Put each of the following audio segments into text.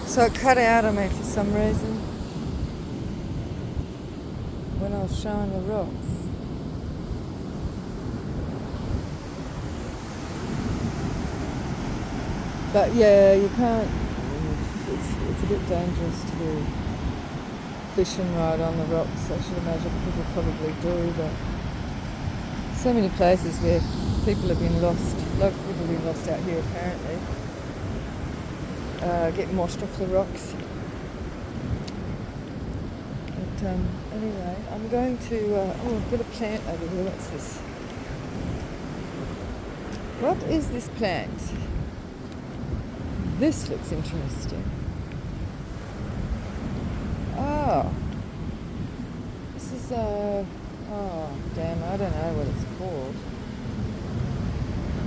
So it cut out on me for some reason when I was showing the rocks. But yeah, you can't. It's a bit dangerous to do fishing right on the rocks. I should imagine people probably do, but so many places where people have been lost. A lot of people have been lost out here apparently. Getting washed off the rocks. But anyway, I'm going to. I've got a plant over here. What's this? What is this plant? This looks interesting. Oh, this is oh damn, I don't know what it's called.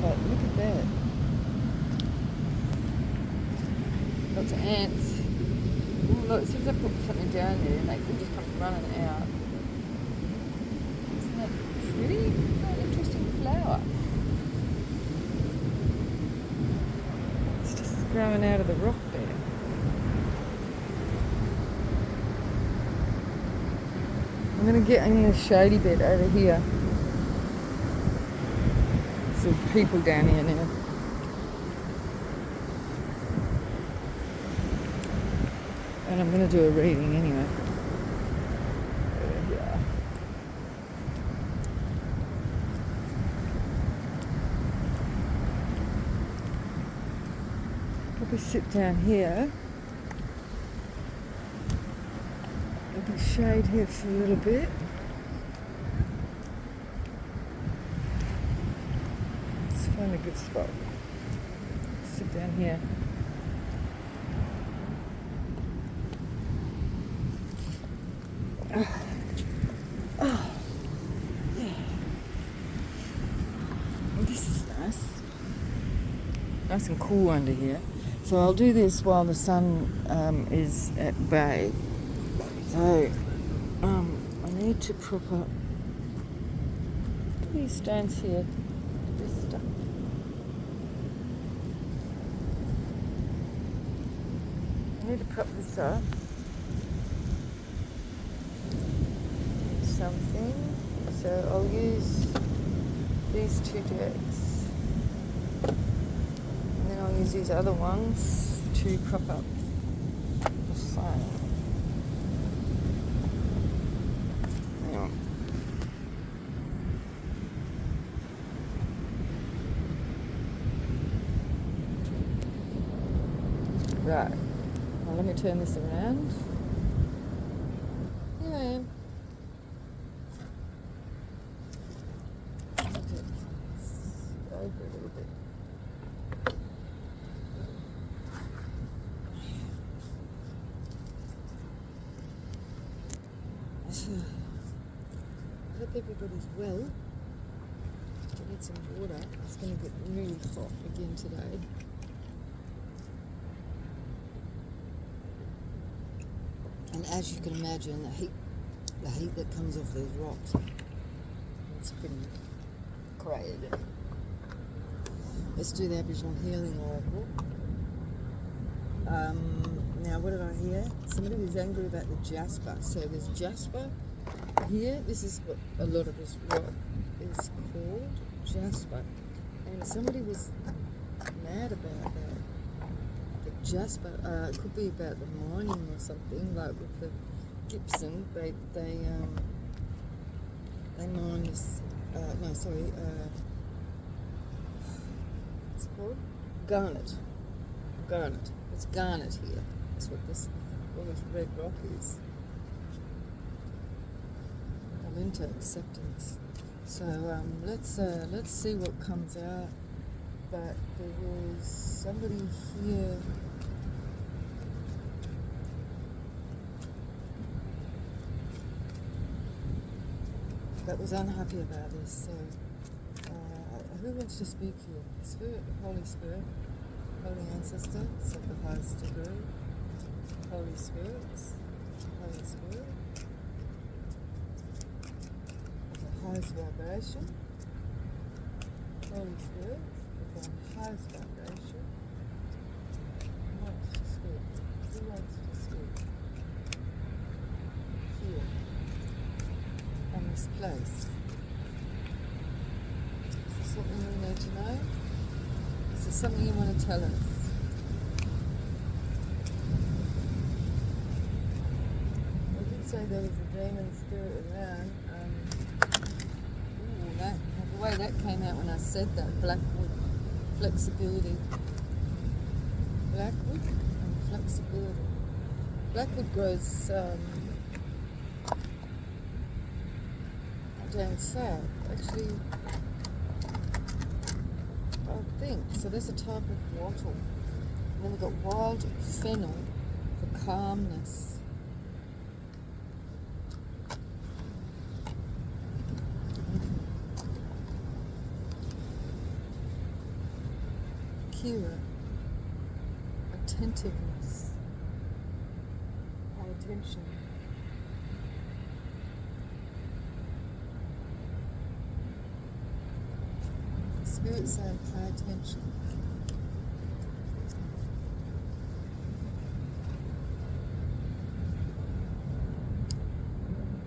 But look at that. Lots of ants. Ooh, look, as soon as I put something down there, they could just come running out. Isn't that pretty? What an interesting flower. It's just growing out of the rock there. I'm going to get in a shady bit over here. There's some people down here now. And I'm going to do a reading anyway. Yeah. Probably sit down here. There'll be shade here for a little bit. Let's find a good spot. Sit down here. Oh, yeah. Well, this is nice. Nice and cool under here. So I'll do this while the sun is at bay. So I need to prop up these stones here. This stuff. I need to prop this up. Something. So I'll use these two decks. And then I'll use these other ones to prop up the frame. Hang on. Right. Now let me turn this around. Here I am. Over a little bit. I hope everybody's well. I need some water. It's going to get really hot again today. And as you can imagine, the heat that comes off those rocks, it's pretty crazy. Let's do the Aboriginal Healing Oracle. Now, what did I hear? Somebody was angry about the jasper. So there's jasper here. This is what a lot of this rock is called, jasper. And somebody was mad about that. The jasper, it could be about the mining or something, like with the gypsum. They mine this. What's it called? Garnet. It's garnet here. That's what all this red rock is. I'm into acceptance. So let's see what comes out. But there was somebody here. That was unhappy about this. So who wants to speak here? Spirit, Holy Spirit. Holy Ancestors of the highest degree, Holy Spirits, Holy Spirit, of the highest vibration, Holy Spirit, of the highest vibration, Holy Spirit, place? Is there something we need to know? Is there something you want to tell us? I did say there was a demon spirit around. The way that came out when I said that, blackwood, flexibility. Blackwood and flexibility. Blackwood grows down south, actually, I think. So there's a type of wattle. And then we've got wild fennel for calmness. Kira, attentiveness, pay attention. Spirit saying pay attention.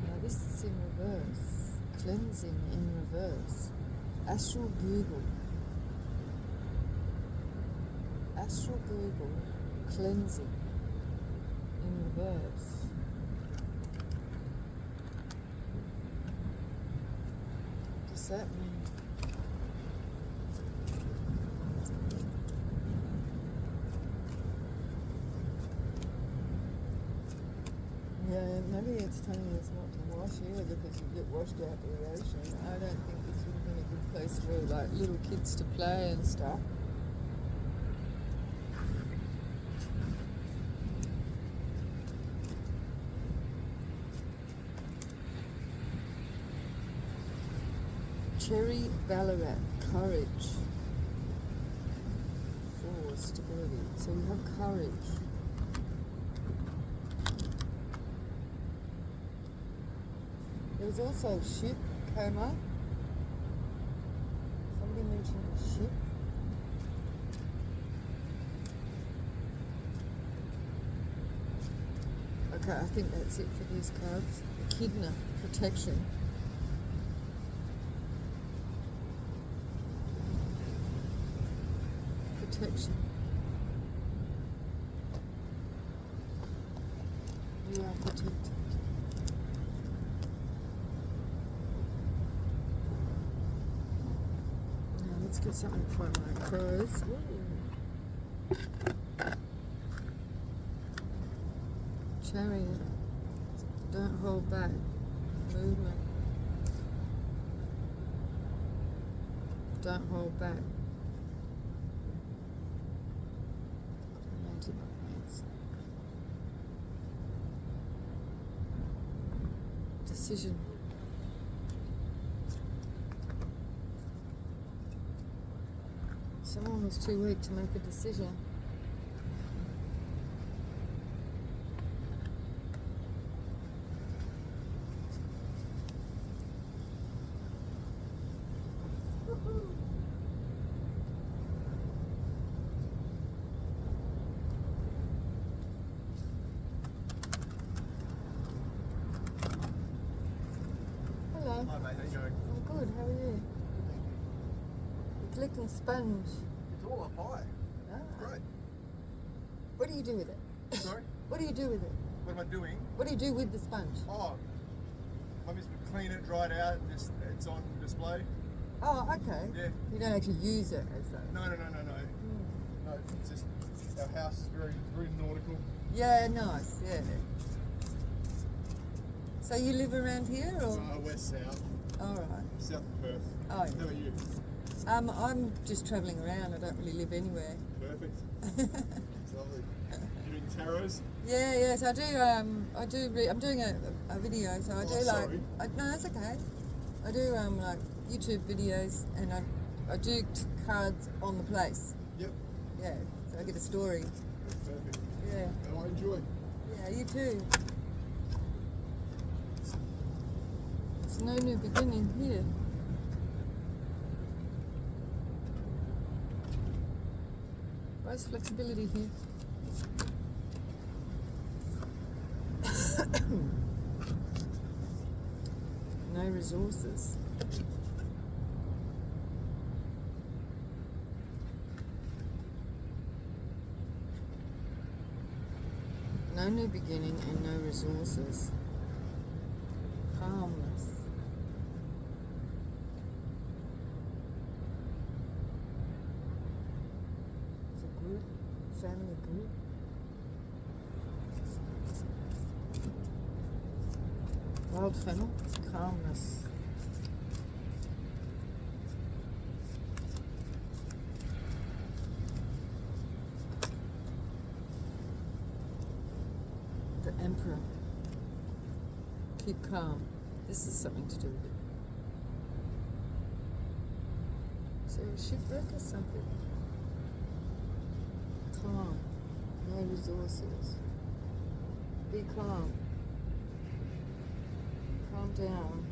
Now this is in reverse, cleansing in reverse, astral Google. Astral Google, cleansing in reverse. What does that mean? Yeah, maybe it's telling us not to wash here because you get washed out to the ocean. I don't think this would have been a good place for like little kids to play and stuff. Cherry Ballarat, courage for stability. So we have courage. There was also a ship came up. Somebody mentioned a ship. Okay, I think that's it for these cards. Echidna, protection. Protection. You are protected. Now let's get something for my crows. Chariot. Don't hold back. Movement. Don't hold back. Decision. Someone was too weak to make a decision. Hello. Hi mate, how you going? I'm good, how are you? You're collecting sponge. It's all up high. Ah. Great. What do you do with it? Sorry? What do you do with it? What am I doing? What do you do with the sponge? Oh, let me clean it, dry it out, just it's on display. Oh, okay. Yeah. You don't actually use it as that. No. No, it's just our house is very nautical. Yeah, nice, yeah. So you live around here or? West south. All right. South of Perth. Oh, How yeah. about you? I'm just travelling around. I don't really live anywhere. Perfect. It's lovely. You doing tarots? Yeah. So I do. I'm doing a video. So I do like. Sorry. No, it's okay. I do like YouTube videos, and I do cards on the place. Yep. Yeah. So I get a story. Perfect. Yeah. Oh, I enjoy. Yeah, you too. It's no new beginning here. Where's flexibility here? No resources. No new beginning and no resources. Calmness. It's a group, family group. Wild fennel, calmness. The Emperor. Keep calm. This is something to do with it. So shipwreck or something. Calm. No resources. Be calm. Calm down.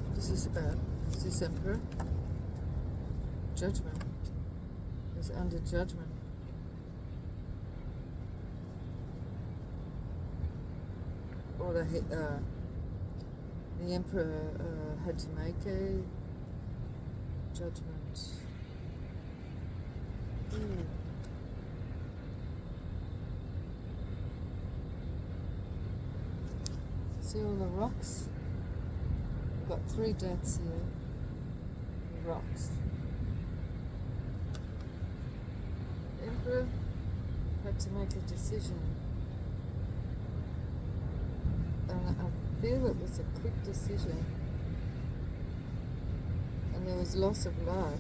What is this about? Is this Emperor? Judgment. Is under judgment. Or the Emperor had to make a judgment. See all the rocks? We've got 3 deaths here. Rocks. The Emperor had to make a decision. And I feel it was a quick decision. And there was loss of life.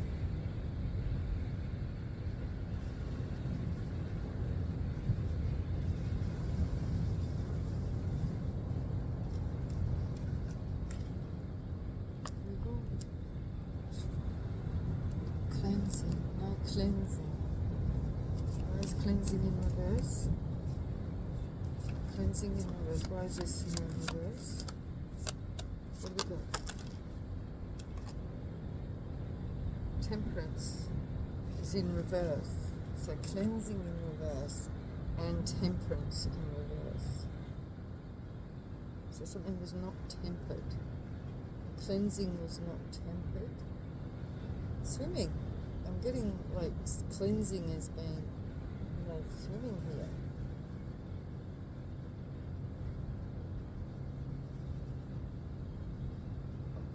Cleansing, no cleansing. Why is cleansing in reverse? Cleansing in reverse. Why is this here in reverse? What have we got? Temperance is in reverse. So cleansing in reverse and temperance in reverse. So something was not tempered. Cleansing was not tempered. Swimming. I'm getting like cleansing as being, swimming here.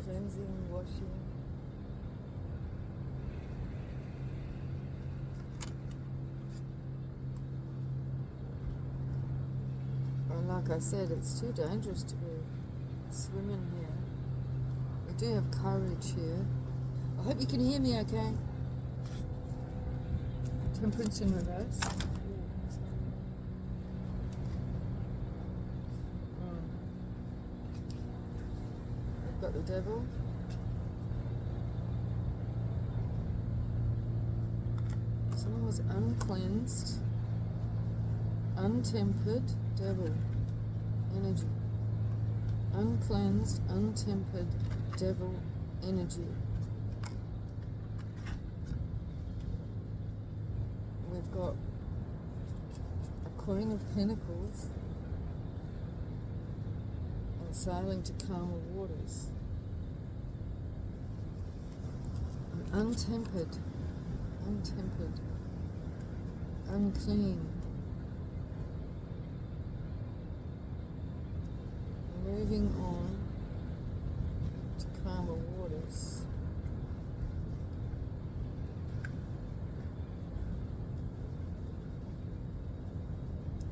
Cleansing, washing. And like I said, it's too dangerous to be swimming here. We do have courage here. I hope you can hear me okay. Temperance in reverse. We've got the devil. Someone was uncleansed, untempered, devil energy. Uncleansed, untempered, devil energy. We've got a Queen of Pentacles and sailing to calmer waters. Untempered, unclean. Moving on to calmer waters.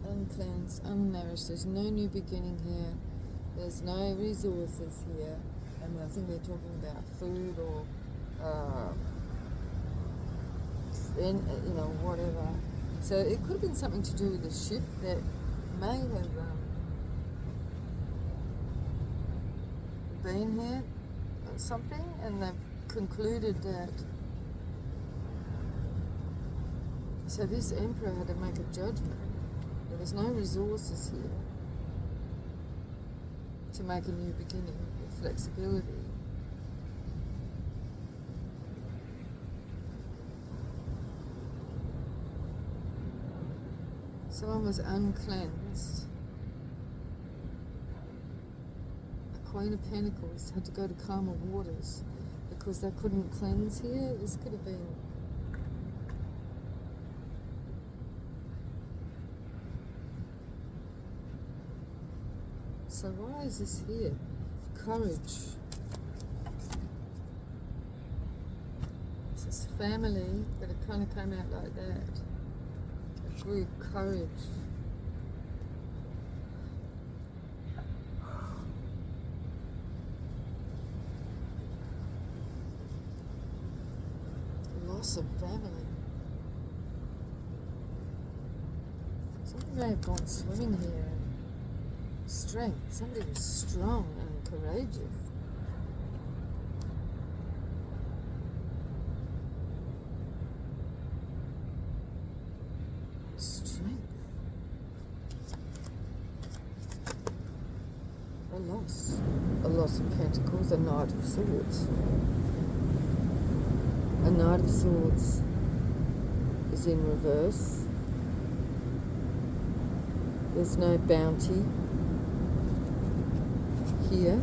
Uncleansed, unnourished. There's no new beginning here. There's no resources here. And I think they're talking about food or, whatever. So it could have been something to do with the ship that may have been here or something, and they've concluded that. So this Emperor had to make a judgment. There was no resources here to make a new beginning with flexibility. Someone was uncleansed. The Queen of Pentacles had to go to calmer waters because they couldn't cleanse here. This could have been... So why is this here? Courage. This is family, but it kind of came out like that. A group, courage. Loss of family. Somebody may have gone swimming here. Strength. Somebody was strong and courageous. Strength. A loss. A loss of pentacles, a knight of swords. A knight of swords is in reverse. There's no bounty here.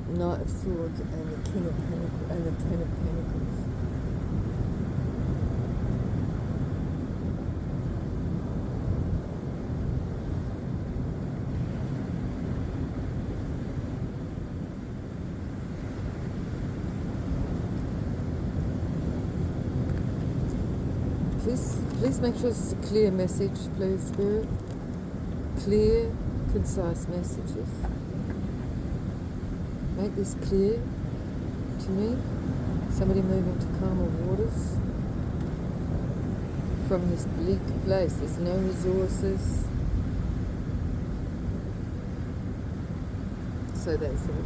Knight of Swords and the King of Pentacles and the Ten of Pentacles. Please make sure this is a clear message, please, Spirit. Clear, concise messages. Make this clear to me. Somebody moving to calmer waters from this bleak place. There's no resources. So they thought.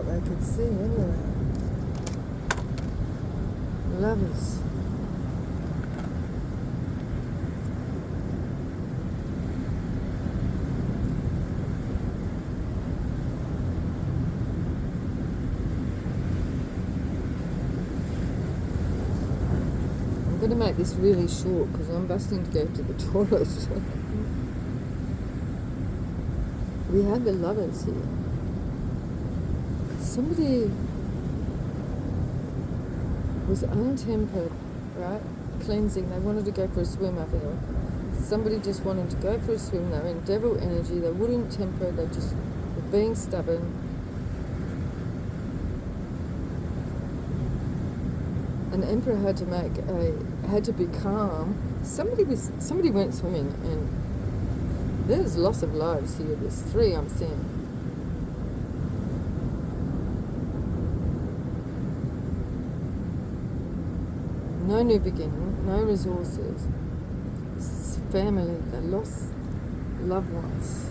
I could see anyway. Lovers. I'm going to make this really short because I'm busting to go to the toilet. We have the lovers here. Somebody was untempered, right? Cleansing. They wanted to go for a swim up here. Somebody just wanted to go for a swim. They were in devil energy. They wouldn't temper. They just were being stubborn. An emperor had to be calm. Somebody went swimming, and there's loss of lives here. There's 3 I'm seeing. No new beginning, no resources. Family, they lost loved ones.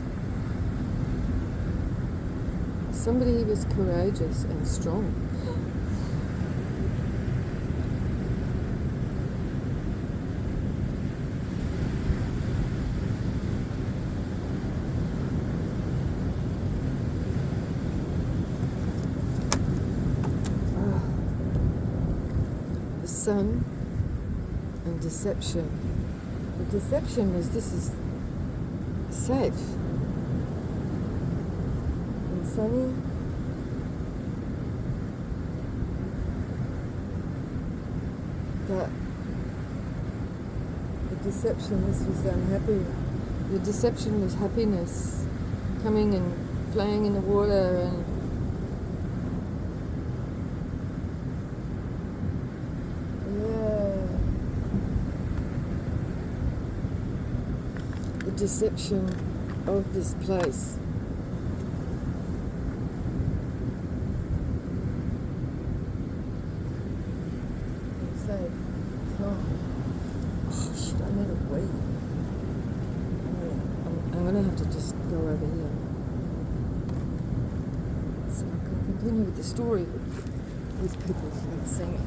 Somebody was courageous and strong. Sun and deception. The deception is this is safe and sunny. But the deception, this was unhappy. The deception was happiness, coming and playing in the water and deception of this place. Safe. Oh shit, I need a wee. continue with the story with these people who are singing.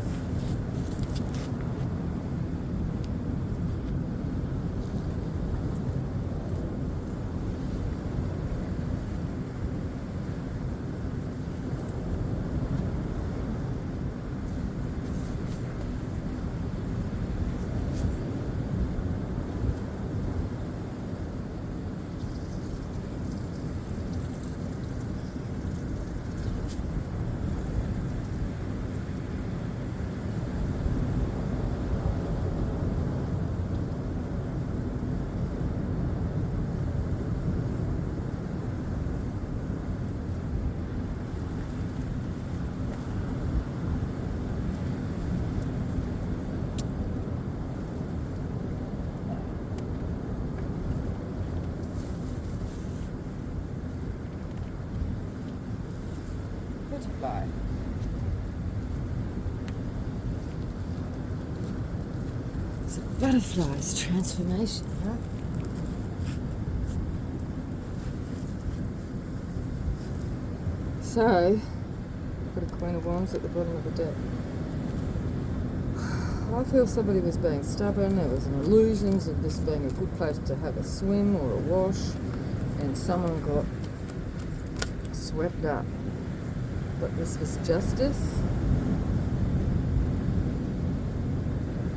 Butterfly. It's a butterfly's transformation, huh? So, put a Queen of Wands at the bottom of the deck. I feel somebody was being stubborn. There was an illusions of this being a good place to have a swim or a wash, and someone got swept up. But this was justice.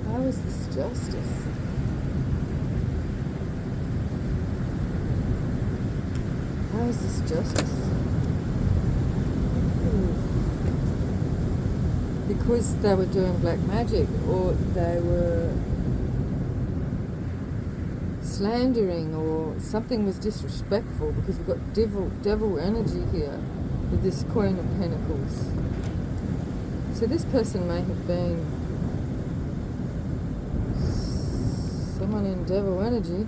How is this justice? How is this justice? Because they were doing black magic, or they were slandering, or something was disrespectful, because we've got devil energy here with this Queen of Pentacles. So this person may have been someone in devil energy,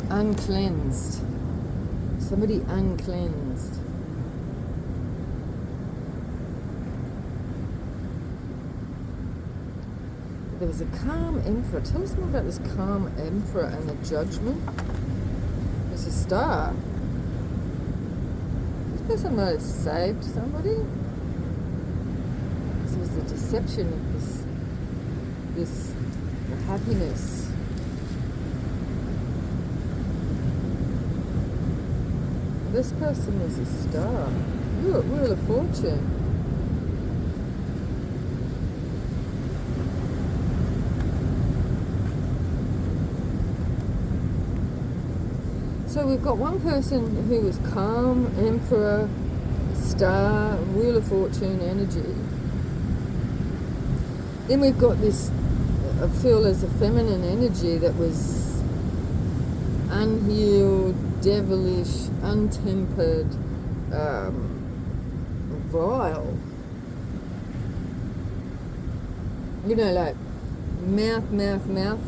uncleansed, somebody uncleansed. There was a calm emperor. Tell us more about this calm emperor and the judgment. There's a star. This person might have saved somebody. This was the deception of this happiness. This person is a star. Look, Wheel of Fortune. So we've got one person who was calm, emperor, star, Wheel of Fortune energy. Then we've got this, I feel as a feminine energy that was unhealed, devilish, untempered, vile. You know, like mouth.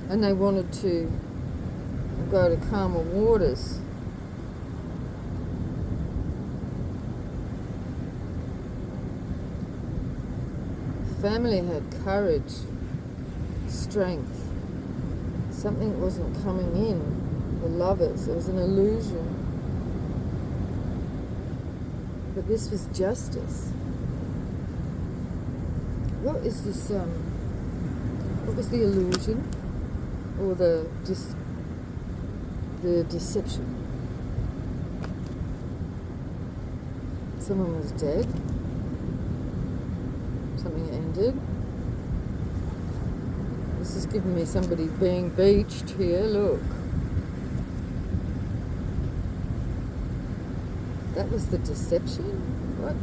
And they wanted to go to calmer waters. Family had courage, strength. Something wasn't coming in. The lovers, it was an illusion. But this was justice. What is this, what was the illusion? Or the deception? Someone was dead. Something ended. This is giving me somebody being beached here. Look. That was the deception? What?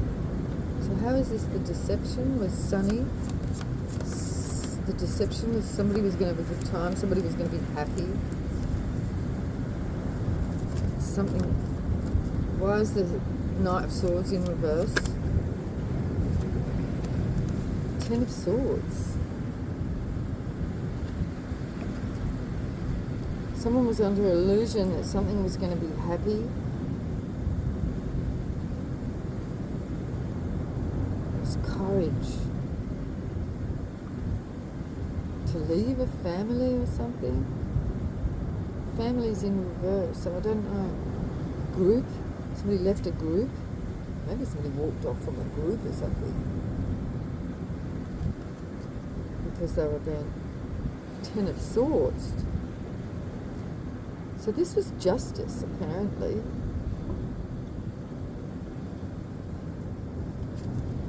So how is this the deception? Was sunny? The deception was somebody was going to have a good time, somebody was going to be happy. Something. Why is the Knight of Swords in reverse? Ten of Swords. Someone was under illusion that something was going to be happy. It was courage. to leave a family or something. Family's in reverse, so I don't know. Group? Somebody left a group? Maybe somebody walked off from a group or something. Because they were being Ten of Swords. So this was justice, apparently.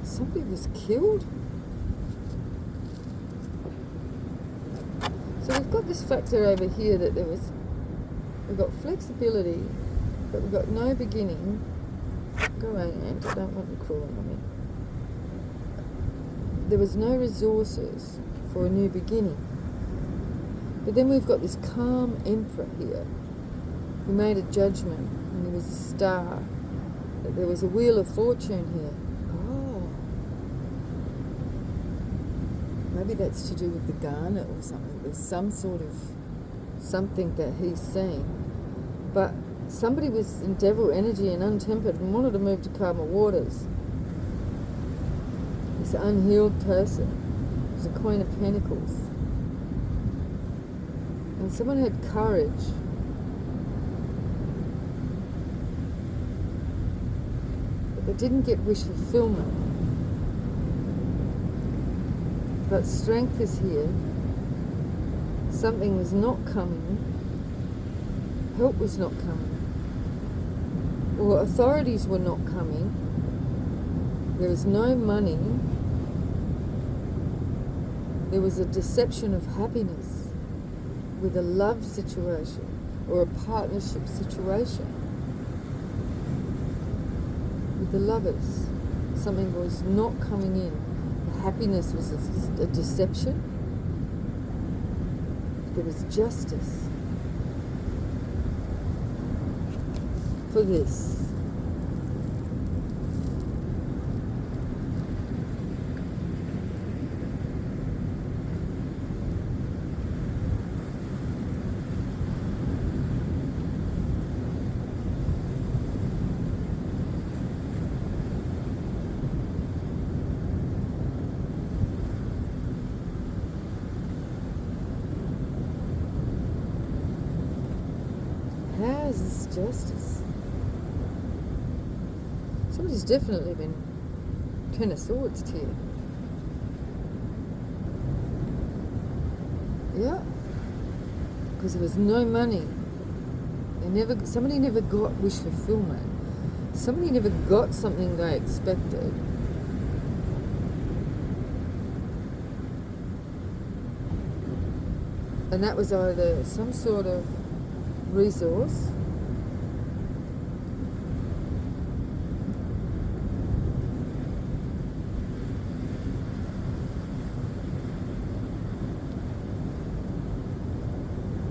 Somebody was killed. So we've got this factor over here that we've got flexibility, but we've got no beginning. Go away, Ant, I don't want you crawling on me. There was no resources for a new beginning. But then we've got this calm emperor here who made a judgment, and he was a star. There was a wheel of fortune here. Oh. Maybe that's to do with the garnet or something. There's some sort of something that he's seen. But somebody was in devil energy and untempered and wanted to move to calmer waters. This unhealed person was a Queen of Pentacles. And someone had courage. But they didn't get wish fulfillment. But strength is here. Something was not coming. Help was not coming. Or authorities were not coming. There was no money. There was a deception of happiness with a love situation or a partnership situation with the lovers. Something was not coming in. The happiness was a deception. There was justice for this. How is this justice? Somebody's definitely been Ten of Swords here. Yeah. Because there was no money. Somebody never got wish fulfillment. Somebody never got something they expected. And that was either some sort of resource,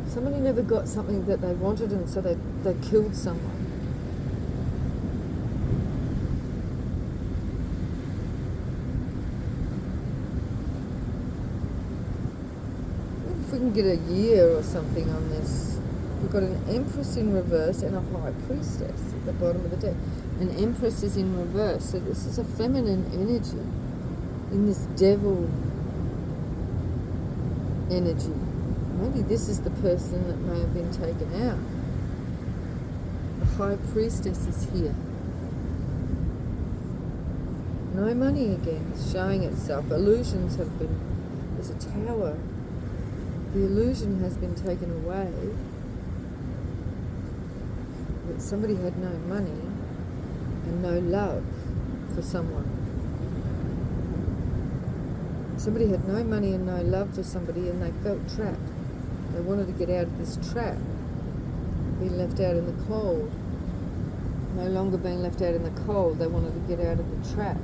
somebody never got something that they wanted, and so they killed someone. If we can get a year or something on this. We've got an Empress in reverse and a High Priestess at the bottom of the deck. An Empress is in reverse, so this is a feminine energy in this devil energy. Maybe this is the person that may have been taken out. The High Priestess is here. No money again, showing itself. Illusions have been... There's a tower. The illusion has been taken away. That somebody had no money and no love for someone. Somebody had no money and no love for somebody, and they felt trapped. They wanted to get out of this trap, being left out in the cold. No longer being left out in the cold, they wanted to get out of the trap.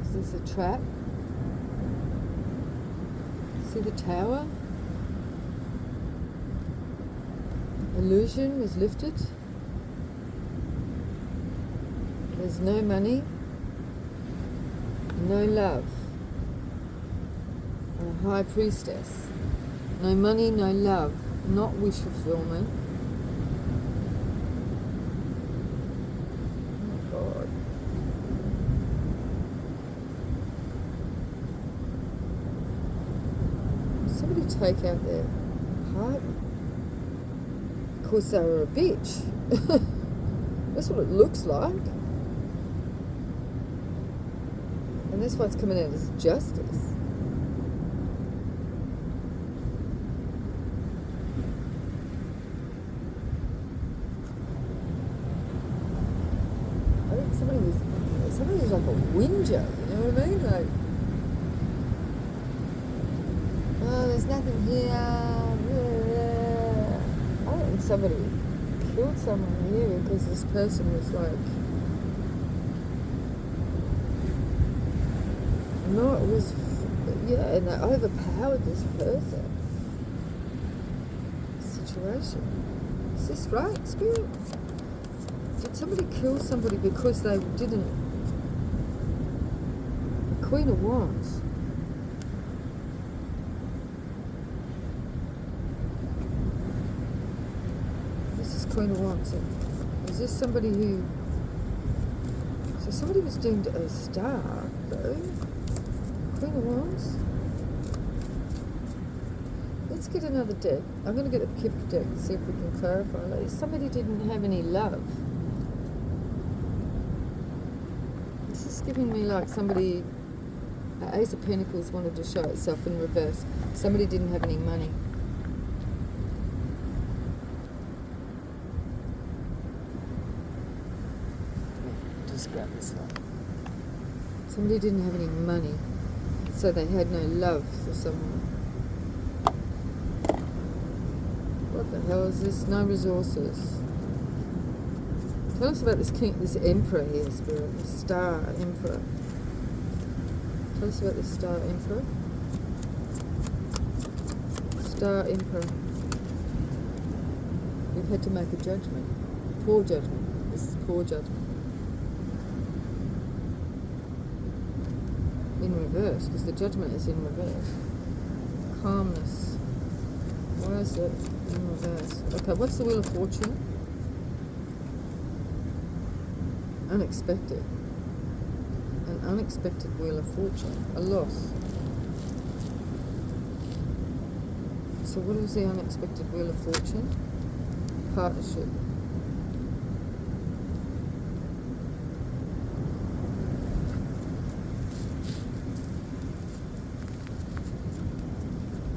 Is this a trap? See the tower? Illusion was lifted. There's no money, no love. A High Priestess. No money, no love, not wish fulfillment. Oh God. take out their partner because they were a bitch. That's what it looks like. And that's why it's coming out as justice. I think somebody was like a whinger, you know what I mean? Like, oh, there's nothing here. I don't think somebody killed someone here because this person was like, no, it was, yeah, and they overpowered this person. Situation. Is this right, Spirit? Did somebody kill somebody because they didn't? The Queen of Wands. This is Queen of Wands. Is this somebody who... So somebody was doomed a star, though. Queen of Wands. Let's get another deck. I'm going to get a Kip deck and see if we can clarify that. Somebody didn't have any love. This is giving me like somebody... Ace of Pentacles wanted to show itself in reverse. Somebody didn't have any money. Just grab this one. Somebody didn't have any money, so they had no love for someone. What the hell is this? No resources. Tell us about this king, this emperor here, Spirit. The Star Emperor. Tell us about the Star Emperor. Star Emperor. We've had to make a judgment. Poor judgment. This is poor judgment. In reverse, because the judgment is in reverse. Calmness. Why is that in reverse? Okay, what's the Wheel of Fortune? Unexpected. An unexpected Wheel of Fortune. A loss. So what is the unexpected Wheel of Fortune? Partnership.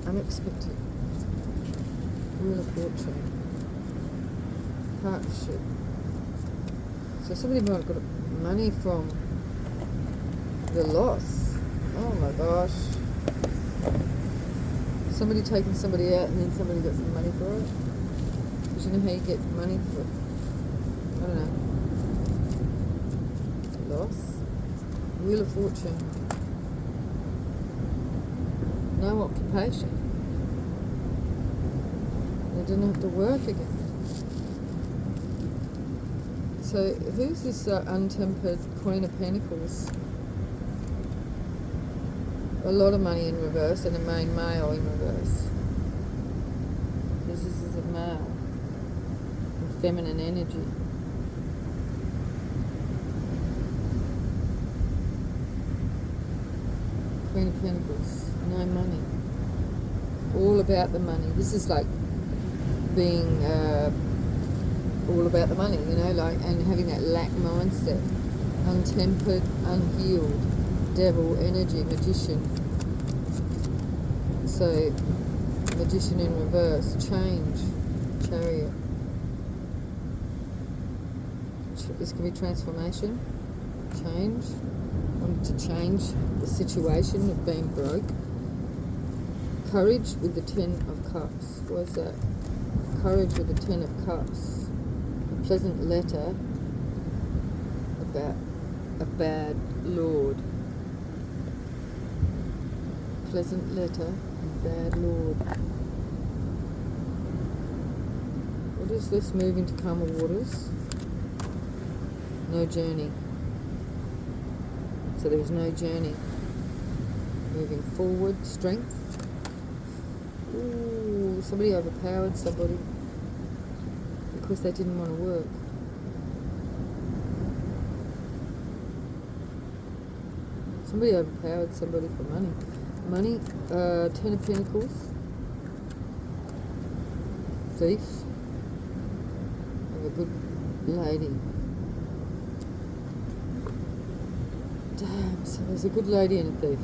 Unexpected Wheel of Fortune. Partnership. So somebody might have got money from the loss. Oh my gosh. Somebody taking somebody out and then somebody got some money for it. Because you know how you get money for, I don't know. Loss. Wheel of Fortune. No occupation. They didn't have to work again. So who's this untempered Queen of Pentacles? A lot of money in reverse and a main male in reverse. This is a male. And feminine energy. Queen of Pentacles. No money. All about the money. This is like being all about the money, you know, like, and having that lack mindset. Untempered, unhealed, devil energy, magician. So, magician in reverse, change, chariot. This can be transformation, change. Wanting to change the situation of being broke. Courage with the 10 of Cups. What is that? Courage with the 10 of Cups. A pleasant letter about a bad lord. Pleasant letter and bad lord. What is this? Moving to calmer waters. No journey. So there was no journey. Moving forward, strength. Ooh, somebody overpowered somebody because they didn't want to work. Somebody overpowered somebody for money. Money, 10 of Pentacles. thief of a good lady. Damn, so there's a good lady and a thief.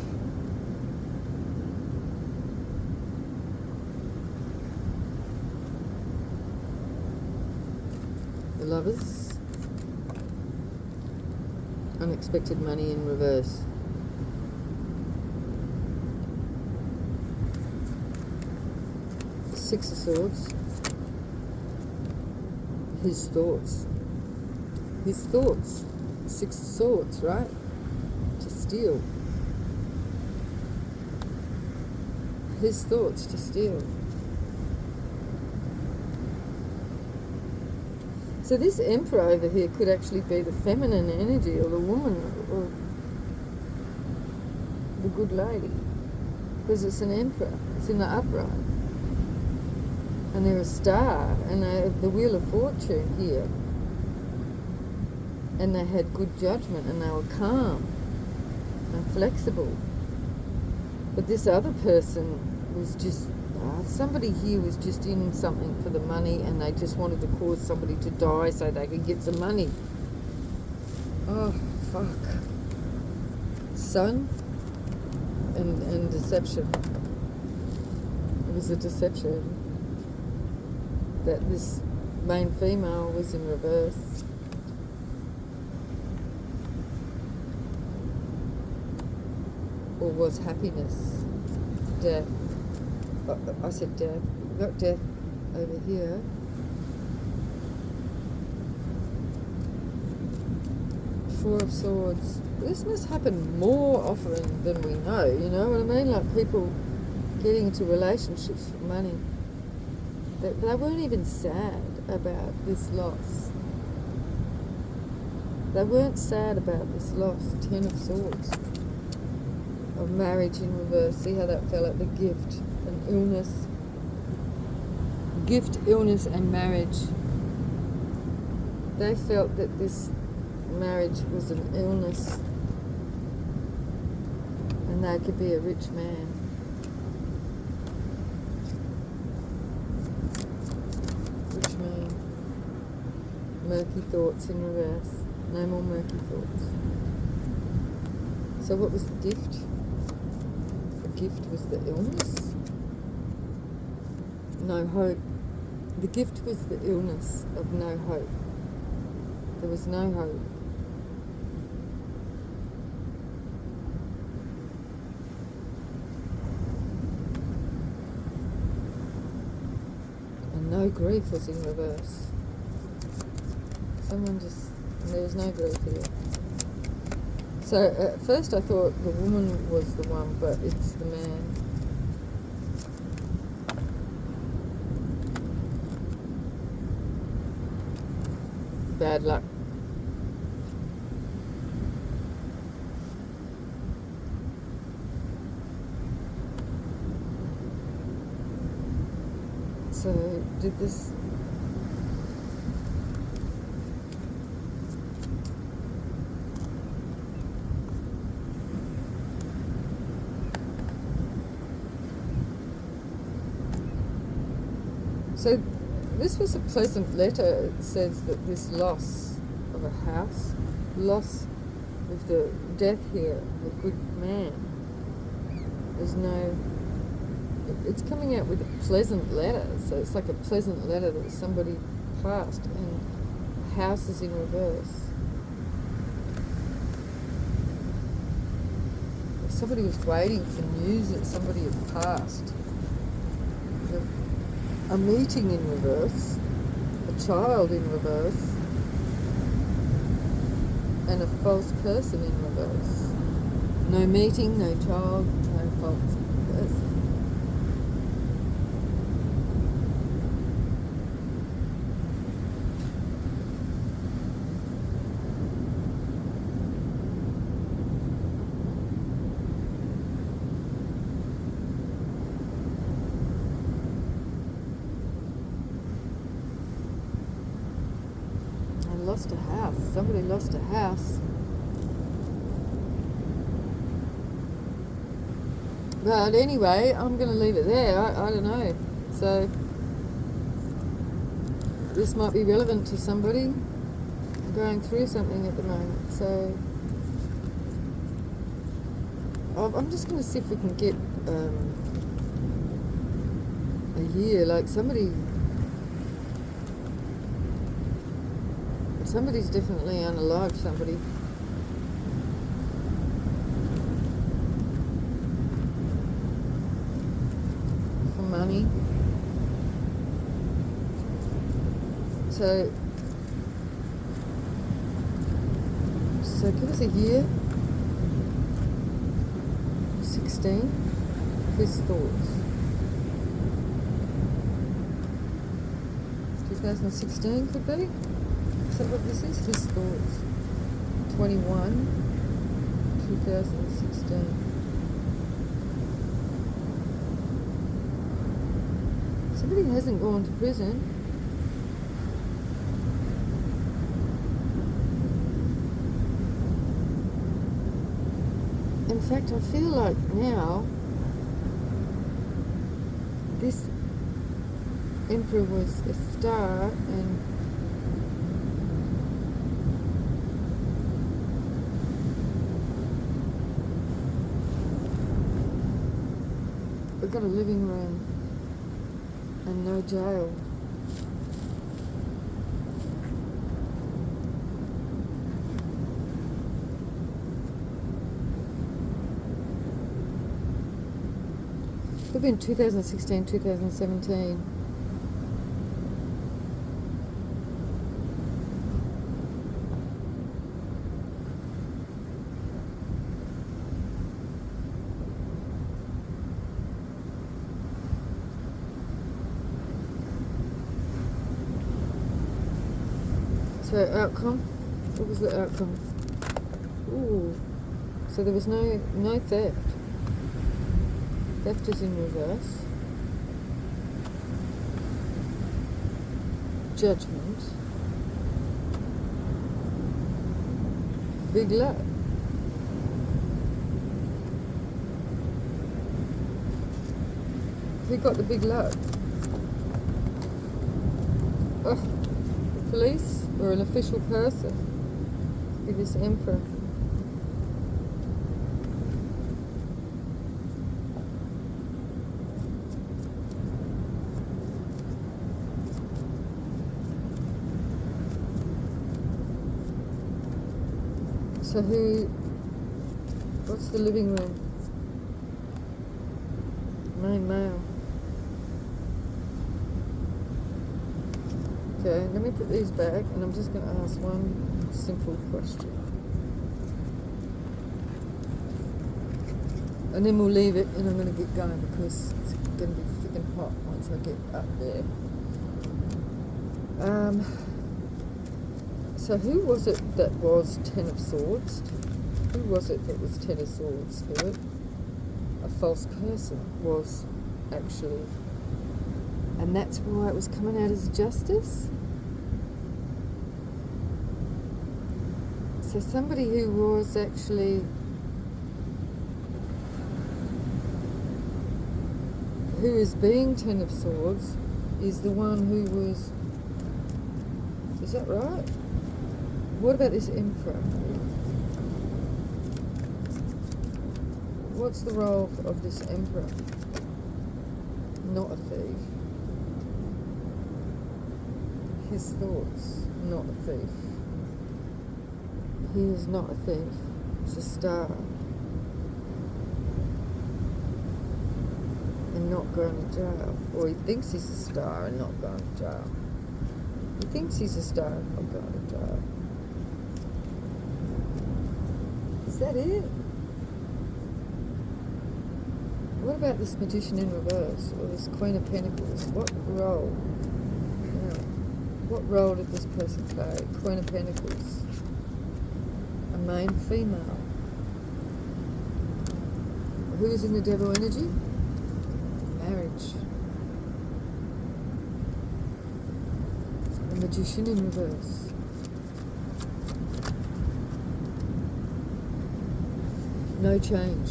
The Lovers. Unexpected money in reverse. Six of Swords. His thoughts. His thoughts. Six of Swords, right? To steal. His thoughts to steal. So this Emperor over here could actually be the feminine energy, or the woman, or the good lady, because it's an Emperor. It's in the upright, and they're a star, and they have the Wheel of Fortune here, and they had good judgment, and they were calm and flexible. But this other person was just, somebody here was just in something for the money, and they just wanted to cause somebody to die so they could get some money. Oh, fuck. Sun and deception. It was a deception that this main female was in reverse. Or was happiness. Death. I said death. We've got death over here. Four of Swords. This must happen more often than we know, you know what I mean? Like people getting into relationships for money. They weren't even sad about this loss. They weren't sad about this loss. Ten of Swords. Of marriage in reverse. See how that fell at the gift and illness. Gift, illness and marriage. They felt that this marriage was an illness, and they could be a rich man. Rich man. Murky thoughts in reverse. No more murky thoughts. So what was the gift? The gift was the illness. No hope. The gift was the illness of no hope. There was no hope. And no grief was in reverse. There was no grief here. So at first I thought the woman was the one, but it's the man. Bad luck. So did this... So this was a pleasant letter. It says that this loss of a house, loss with the death here of a good man, there's no... It's coming out with a pleasant letter. So it's like a pleasant letter that somebody passed, and house is in reverse. If somebody was waiting for news that somebody had passed. A meeting in reverse, a child in reverse, and a false person in reverse. No meeting, no child, no false person. Lost a house. Somebody lost a house. But anyway, I'm going to leave it there. I don't know. So this might be relevant to somebody going through something at the moment. So I'm just going to see if we can get a year, like somebody's definitely unalived somebody. For money. So give us a year. 16. His thoughts. 2016 could be. Is that what this is? His thoughts. 21. 2016. Somebody hasn't gone to prison. In fact, I feel like now this emperor was a star, and we've got a living room and no jail. Could be in 2016, 2017. So outcome, what was the outcome? Ooh, so there was no theft. Theft is in reverse. Judgment. Big luck. Who got the big luck? Oh, the police or an official person? Be this emperor. So what's the living room? Main male. Okay, let me put these back, and I'm just going to ask one simple question. And then we'll leave it, and I'm going to get going because it's going to be freaking hot once I get up there. So who was it that was 10 of Swords? Who was it that was 10 of Swords, Spirit? A false person was, actually. And that's why it was coming out as justice? So somebody who was actually... who is being 10 of Swords is the one who was... Is that right? What about this emperor? What's the role of this emperor? Not a thief. His thoughts, not a thief. He is not a thief. He's a star. And not going to jail. Or he thinks he's a star and not going to jail. He thinks he's a star and not going to jail. Is that it? What about this Magician in reverse, or this Queen of Pentacles? What role? What role did this person play? Queen of Pentacles. A main female. Who is in the Devil energy? Marriage. The Magician in reverse. No change.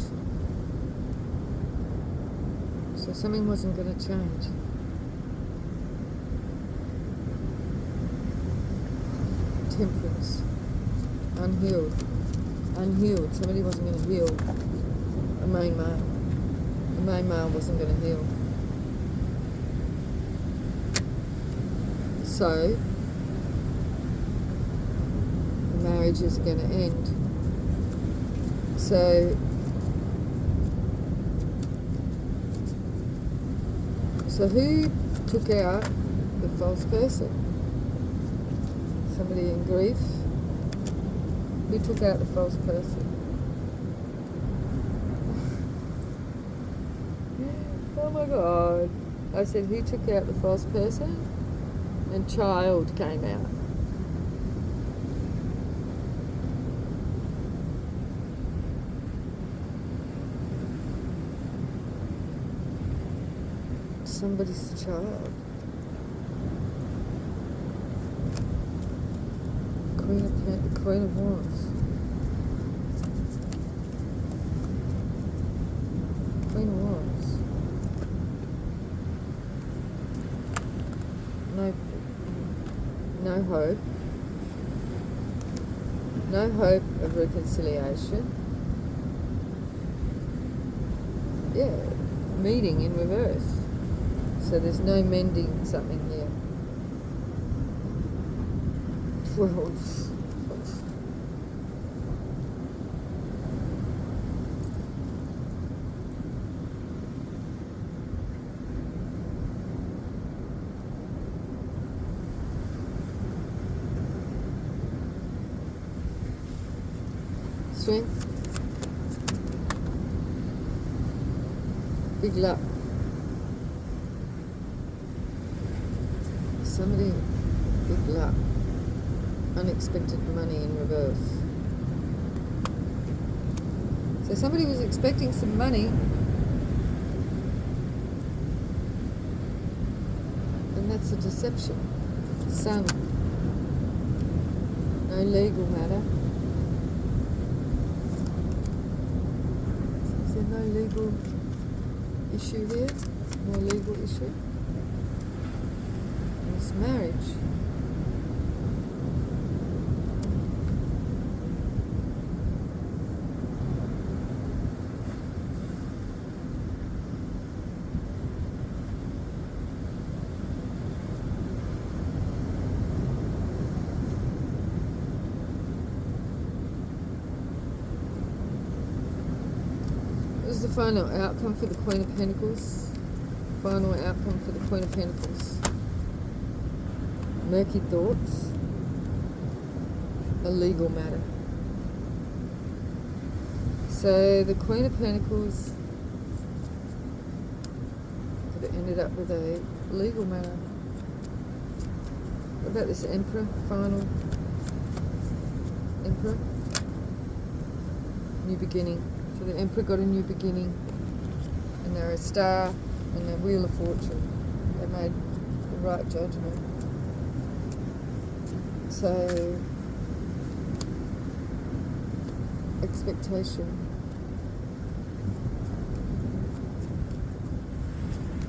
So something wasn't going to change. Temperance. Unhealed. Unhealed. Somebody wasn't going to heal a main male. The main male wasn't going to heal. So, the marriage is going to end. So who took out the false person? Somebody in grief? Who took out the false person? Oh my God. I said, who took out the false person? And child came out. Somebody's child. Queen of Wands. Queen of Wands. No hope. No hope of reconciliation. Yeah, meeting in reverse. So there's no mending something here. 12. Strength. Big luck. Somebody, big luck. Unexpected money in reverse. So somebody was expecting some money, and that's a deception. Sun. No legal matter. Is there no legal issue here? No legal issue? It's marriage. This is the final outcome for the Queen of Pentacles. Final outcome for the Queen of Pentacles. Murky thoughts. A legal matter. So the Queen of Pentacles could have ended up with a legal matter. What about this Emperor? Final Emperor? New beginning. So the Emperor got a new beginning. And they're a star and a Wheel of Fortune. They made the right judgment. So, expectation.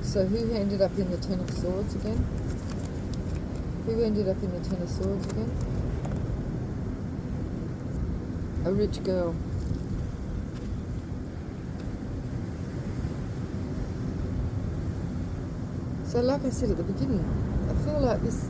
So who ended up in the Ten of Swords again? Who ended up in the Ten of Swords again? A rich girl. So like I said at the beginning, I feel like this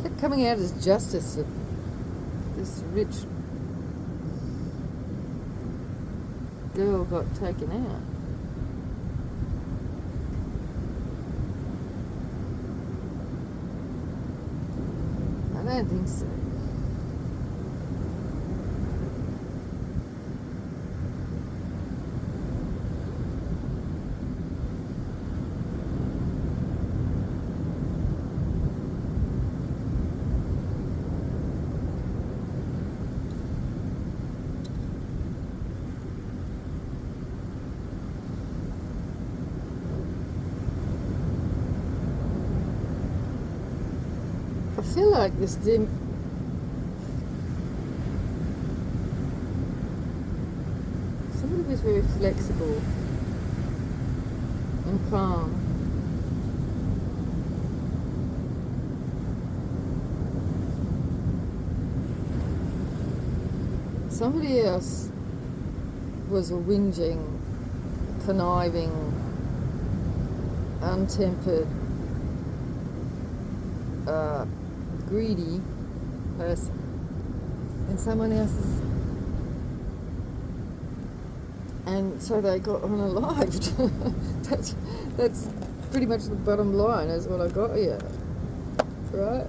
kept coming out as justice. This rich girl got taken out. I don't think so. I feel like this somebody was very flexible and calm. Somebody else was a whinging, conniving, untempered, greedy person, and someone else is, and so they got unalived. that's pretty much the bottom line, is what I got here, right?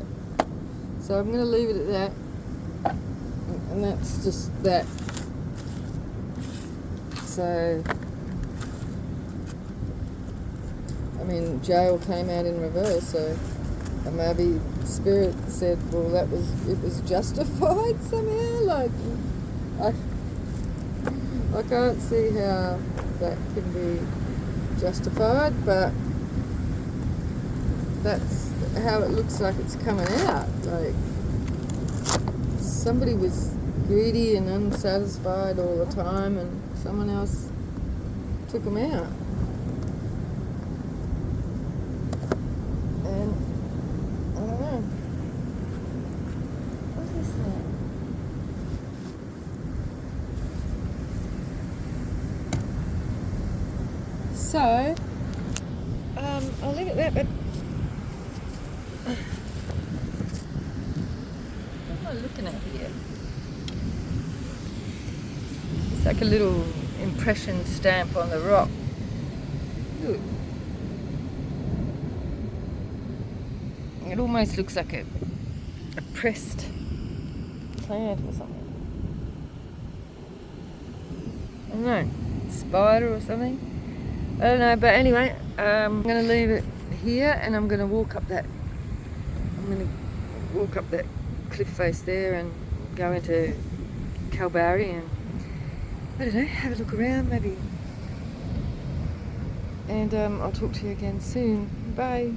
So I'm going to leave it at that, and that's just that. So, I mean, jail came out in reverse, so maybe Spirit said, well, it was justified somehow. Like, I can't see how that can be justified, but that's how it looks like it's coming out. Like, somebody was greedy and unsatisfied all the time, and someone else took them out. And I don't know. What is that? So, I'll leave it there, but what am I looking at here? It's like a little impression stamp on the rock. Look. It almost looks like a pressed plant or something. I don't know, spider or something. I don't know, but anyway, I'm going to leave it here, and I'm going to walk up that cliff face there and go into Kalbarrie and, I don't know, have a look around maybe. And I'll talk to you again soon. Bye.